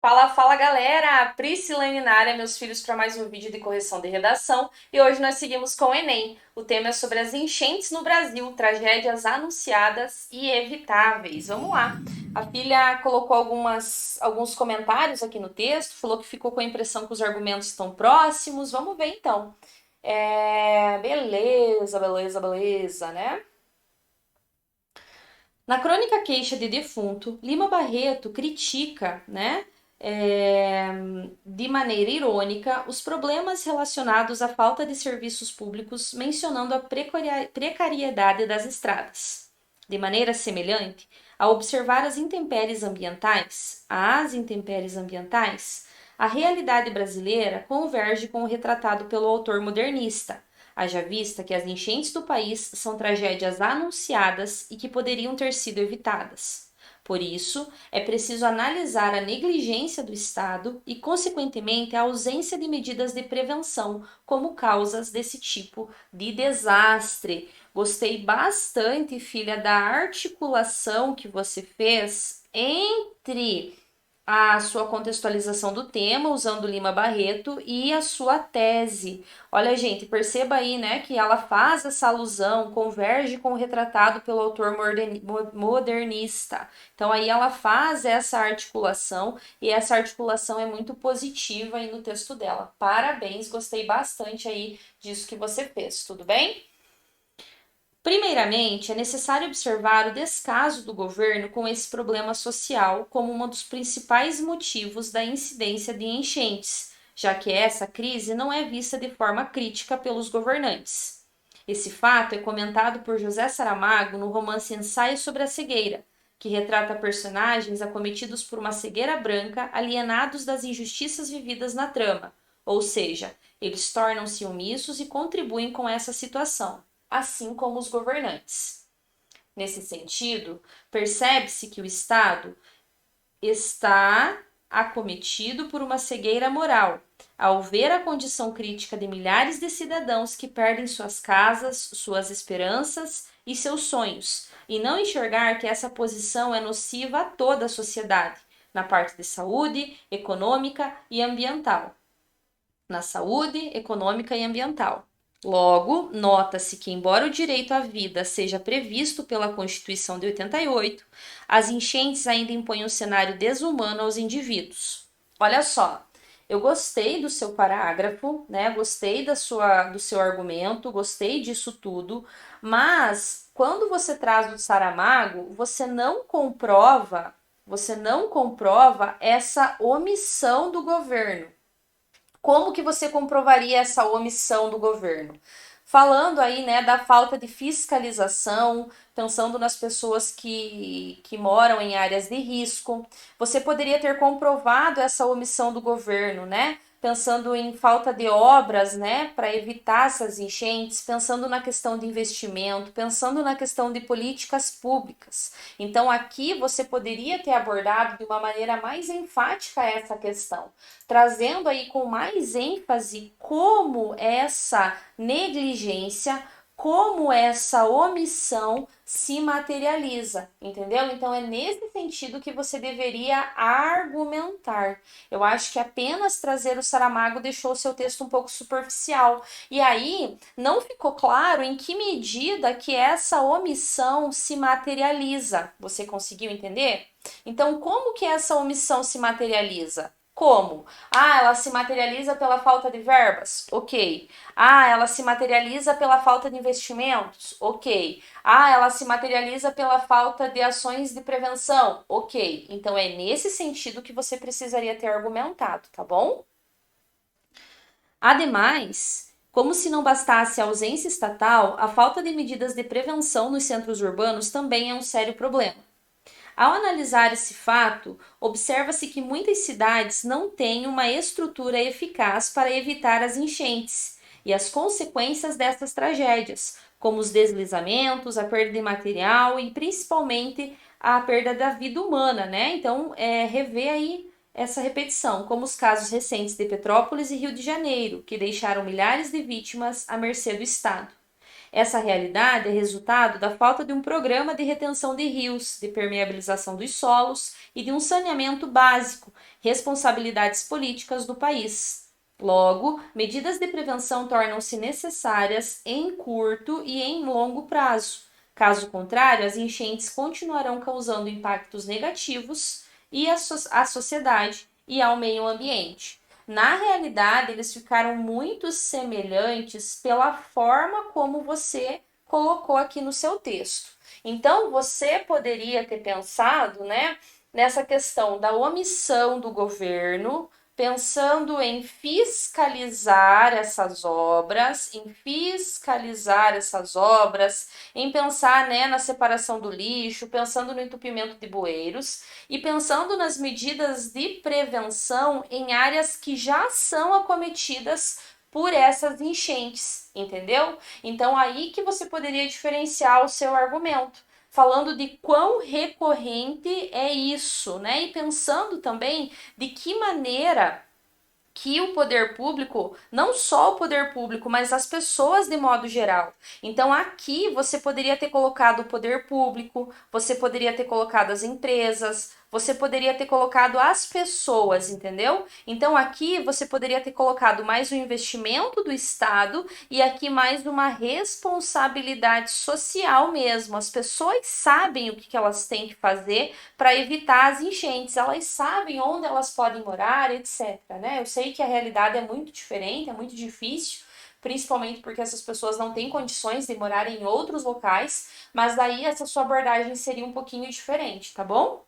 Fala, fala galera! Priscilane na área, meus filhos, para mais um vídeo de correção de redação. E hoje nós seguimos com o Enem. O tema é sobre as enchentes no Brasil, tragédias anunciadas e evitáveis. Vamos lá! A filha colocou alguns comentários aqui no texto, falou que ficou com a impressão que os argumentos estão próximos. Vamos ver então. Beleza, né? Na crônica Queixa de Defunto, Lima Barreto critica, né, é, de maneira irônica, os problemas relacionados à falta de serviços públicos, mencionando a precariedade das estradas. De maneira semelhante, ao observar as intempéries ambientais, a realidade brasileira converge com o retratado pelo autor modernista. Haja vista que as enchentes do país são tragédias anunciadas e que poderiam ter sido evitadas. Por isso, é preciso analisar a negligência do Estado e, consequentemente, a ausência de medidas de prevenção como causas desse tipo de desastre. Gostei bastante, filha, da articulação que você fez entre a sua contextualização do tema, usando Lima Barreto, e a sua tese. Olha, gente, perceba aí, né, que ela faz essa alusão, converge com o retratado pelo autor modernista. Então, aí ela faz essa articulação, e essa articulação é muito positiva aí no texto dela. Parabéns, gostei bastante aí disso que você fez, tudo bem? Primeiramente, é necessário observar o descaso do governo com esse problema social como um dos principais motivos da incidência de enchentes, já que essa crise não é vista de forma crítica pelos governantes. Esse fato é comentado por José Saramago no romance Ensaio sobre a Cegueira, que retrata personagens acometidos por uma cegueira branca, alienados das injustiças vividas na trama, ou seja, eles tornam-se omissos e contribuem com essa situação, assim como os governantes. Nesse sentido, percebe-se que o Estado está acometido por uma cegueira moral, ao ver a condição crítica de milhares de cidadãos que perdem suas casas, suas esperanças e seus sonhos, e não enxergar que essa posição é nociva a toda a sociedade, na parte de saúde, econômica e ambiental. Na saúde, econômica e ambiental. Logo, nota-se que, embora o direito à vida seja previsto pela Constituição de 88, as enchentes ainda impõem um cenário desumano aos indivíduos. Olha só, eu gostei do seu parágrafo, né? Gostei do seu argumento, gostei disso tudo, mas quando você traz o Saramago, você não comprova essa omissão do governo. Como que você comprovaria essa omissão do governo? Falando aí, né, da falta de fiscalização, pensando nas pessoas que moram em áreas de risco, você poderia ter comprovado essa omissão do governo, né? Pensando em falta de obras, né, para evitar essas enchentes, pensando na questão de investimento, pensando na questão de políticas públicas. Então, aqui você poderia ter abordado de uma maneira mais enfática essa questão, trazendo aí com mais ênfase como essa negligência, como essa omissão se materializa, entendeu? Então é nesse sentido que você deveria argumentar. Eu acho que apenas trazer o Saramago deixou o seu texto um pouco superficial. E aí não ficou claro em que medida que essa omissão se materializa. Você conseguiu entender? Então, como que essa omissão se materializa? Como? Ah, ela se materializa pela falta de verbas? Ok. Ah, ela se materializa pela falta de investimentos? Ok. Ah, ela se materializa pela falta de ações de prevenção? Ok. Então é nesse sentido que você precisaria ter argumentado, tá bom? Ademais, como se não bastasse a ausência estatal, a falta de medidas de prevenção nos centros urbanos também é um sério problema. Ao analisar esse fato, observa-se que muitas cidades não têm uma estrutura eficaz para evitar as enchentes e as consequências dessas tragédias, como os deslizamentos, a perda de material e principalmente a perda da vida humana, né? Então, rever aí essa repetição, como os casos recentes de Petrópolis e Rio de Janeiro, que deixaram milhares de vítimas à mercê do Estado. Essa realidade é resultado da falta de um programa de retenção de rios, de permeabilização dos solos e de um saneamento básico, responsabilidades políticas do país. Logo, medidas de prevenção tornam-se necessárias em curto e em longo prazo. Caso contrário, as enchentes continuarão causando impactos negativos à sociedade e ao meio ambiente. Na realidade, eles ficaram muito semelhantes pela forma como você colocou aqui no seu texto. Então, você poderia ter pensado, né, nessa questão da omissão do governo, pensando em fiscalizar essas obras, em pensar, né, na separação do lixo, pensando no entupimento de bueiros e pensando nas medidas de prevenção em áreas que já são acometidas por essas enchentes, entendeu? Então aí que você poderia diferenciar o seu argumento, falando de quão recorrente é isso, né? E pensando também de que maneira que o poder público, não só o poder público, mas as pessoas de modo geral. Então aqui você poderia ter colocado o poder público, você poderia ter colocado as empresas, você poderia ter colocado as pessoas, entendeu? Então aqui você poderia ter colocado mais o investimento do Estado e aqui mais uma responsabilidade social mesmo. As pessoas sabem o que elas têm que fazer para evitar as enchentes, elas sabem onde elas podem morar, etc, né? Eu sei que a realidade é muito diferente, é muito difícil, principalmente porque essas pessoas não têm condições de morar em outros locais, mas daí essa sua abordagem seria um pouquinho diferente, tá bom?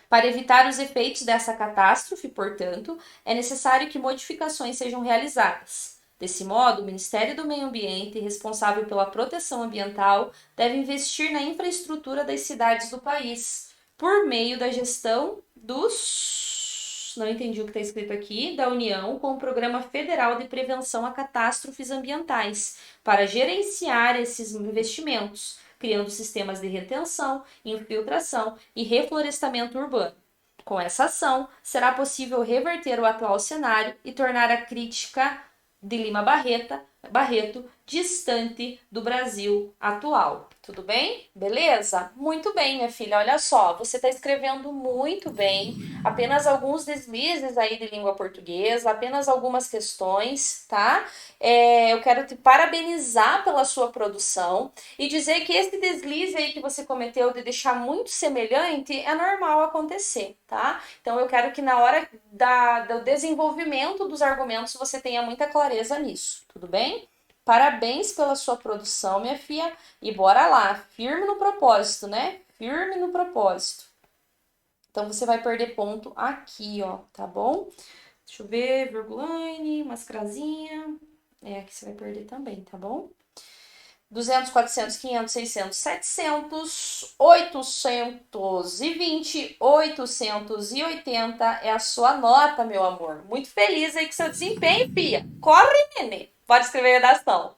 Para evitar os efeitos dessa catástrofe, portanto, é necessário que modificações sejam realizadas. Desse modo, o Ministério do Meio Ambiente, responsável pela proteção ambiental, deve investir na infraestrutura das cidades do país, por meio da gestão dos... Não entendi o que está escrito aqui, da União, com o Programa Federal de Prevenção a Catástrofes Ambientais, para gerenciar esses investimentos, criando sistemas de retenção, infiltração e reflorestamento urbano. Com essa ação, será possível reverter o atual cenário e tornar a crítica de Lima Barreto distante do Brasil atual. Tudo bem? Beleza? Muito bem, minha filha. Olha só, você está escrevendo muito bem. Apenas alguns deslizes aí de língua portuguesa, apenas algumas questões, tá? Eu quero te parabenizar pela sua produção e dizer que esse deslize aí que você cometeu de deixar muito semelhante é normal acontecer, tá? Então eu quero que na hora do desenvolvimento dos argumentos você tenha muita clareza nisso, tudo bem? Parabéns pela sua produção, minha filha, e bora lá, firme no propósito, né? Firme no propósito. Então você vai perder ponto aqui, ó, tá bom? Deixa eu ver, virgulane, mascarazinha. Aqui você vai perder também, tá bom? 200, 400, 500, 600, 700, 820, 880 é a sua nota, meu amor. Muito feliz aí com seu desempenho, Pia. Corre, nenê. Pode escrever a redação.